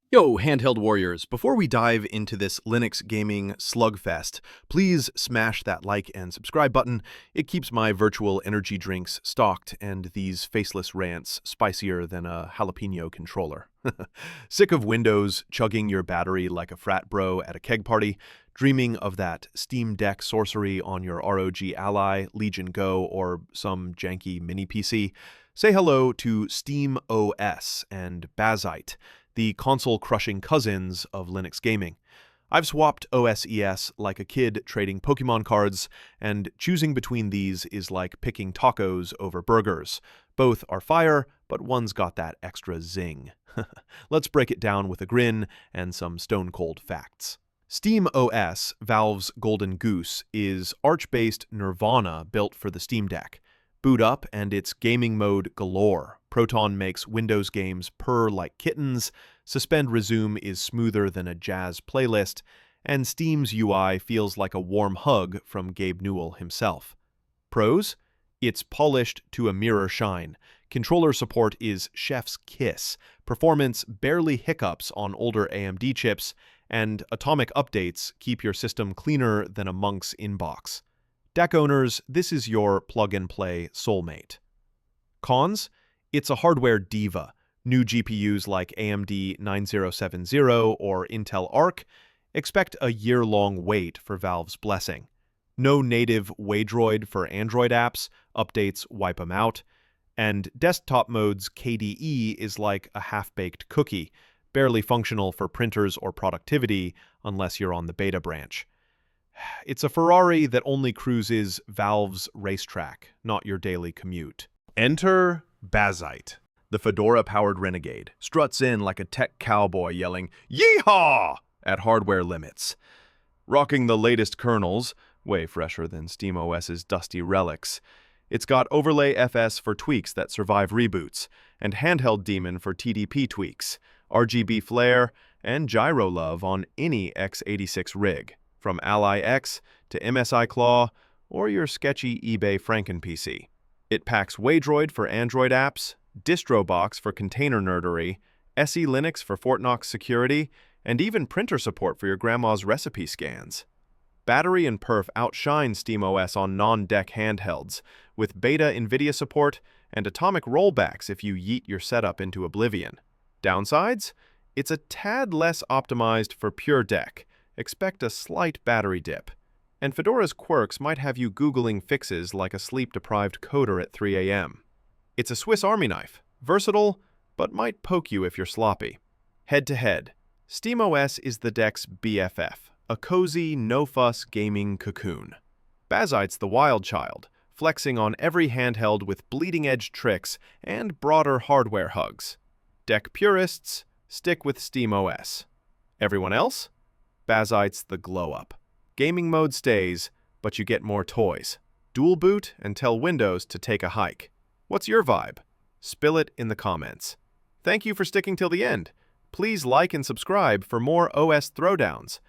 Yo, Handheld Warriors, before we dive into this Linux gaming slugfest, please smash that like and subscribe button. It keeps my virtual energy drinks stocked and these faceless rants spicier than a jalapeno controller. Sick of Windows chugging your battery like a frat bro at a keg party, dreaming of that Steam Deck sorcery on your ROG Ally, Legion Go, or some janky mini PC? Say hello to SteamOS and Bazzite, the console-crushing cousins of Linux gaming. I've swapped OS/ES like a kid trading Pokemon cards, and choosing between these is like picking tacos over burgers. Both are fire, but one's got that extra zing. Let's break it down with a grin and some stone-cold facts. SteamOS, Valve's golden goose, is Arch-based Nirvana built for the Steam Deck. Boot up and it's gaming mode galore. Proton makes Windows games purr like kittens, Suspend Resume is smoother than a jazz playlist, and Steam's UI feels like a warm hug from Gabe Newell himself. Pros? It's polished to a mirror shine. Controller support is chef's kiss. Performance barely hiccups on older AMD chips, and atomic updates keep your system cleaner than a monk's inbox. Deck owners, this is your plug-and-play soulmate. Cons? It's a hardware diva. New GPUs like AMD 9070 or Intel Arc expect a year-long wait for Valve's blessing. No native Waydroid for Android apps, updates wipe them out, and desktop mode's KDE is like a half-baked cookie, barely functional for printers or productivity unless you're on the beta branch. It's a Ferrari that only cruises Valve's racetrack, not your daily commute. Enter Bazzite, the Fedora-powered renegade, struts in like a tech cowboy yelling, "Yeehaw!" at hardware limits. Rocking the latest kernels, way fresher than SteamOS's dusty relics. It's got Overlay FS for tweaks that survive reboots, and Handheld Daemon for TDP tweaks, RGB flare, and gyro love on any x86 rig. From Ally X to MSI Claw or your sketchy eBay Franken PC. It packs Waydroid for Android apps, DistroBox for container nerdery, SE Linux for Fort Knox security, and even printer support for your grandma's recipe scans. Battery and perf outshine SteamOS on non-deck handhelds, with beta NVIDIA support and atomic rollbacks if you yeet your setup into oblivion. Downsides? It's a tad less optimized for pure deck. Expect a slight battery dip. And Fedora's quirks might have you Googling fixes like a sleep-deprived coder at 3 a.m. It's a Swiss Army knife, versatile, but might poke you if you're sloppy. Head-to-head, SteamOS is the deck's BFF, a cozy, no-fuss gaming cocoon. Bazzite's the wild child, flexing on every handheld with bleeding-edge tricks and broader hardware hugs. Deck purists, stick with SteamOS. Everyone else? Bazzite's the glow-up. Gaming mode stays, but you get more toys. Dual boot and tell Windows to take a hike. What's your vibe? Spill it in the comments. Thank you for sticking till the end. Please like and subscribe for more OS throwdowns.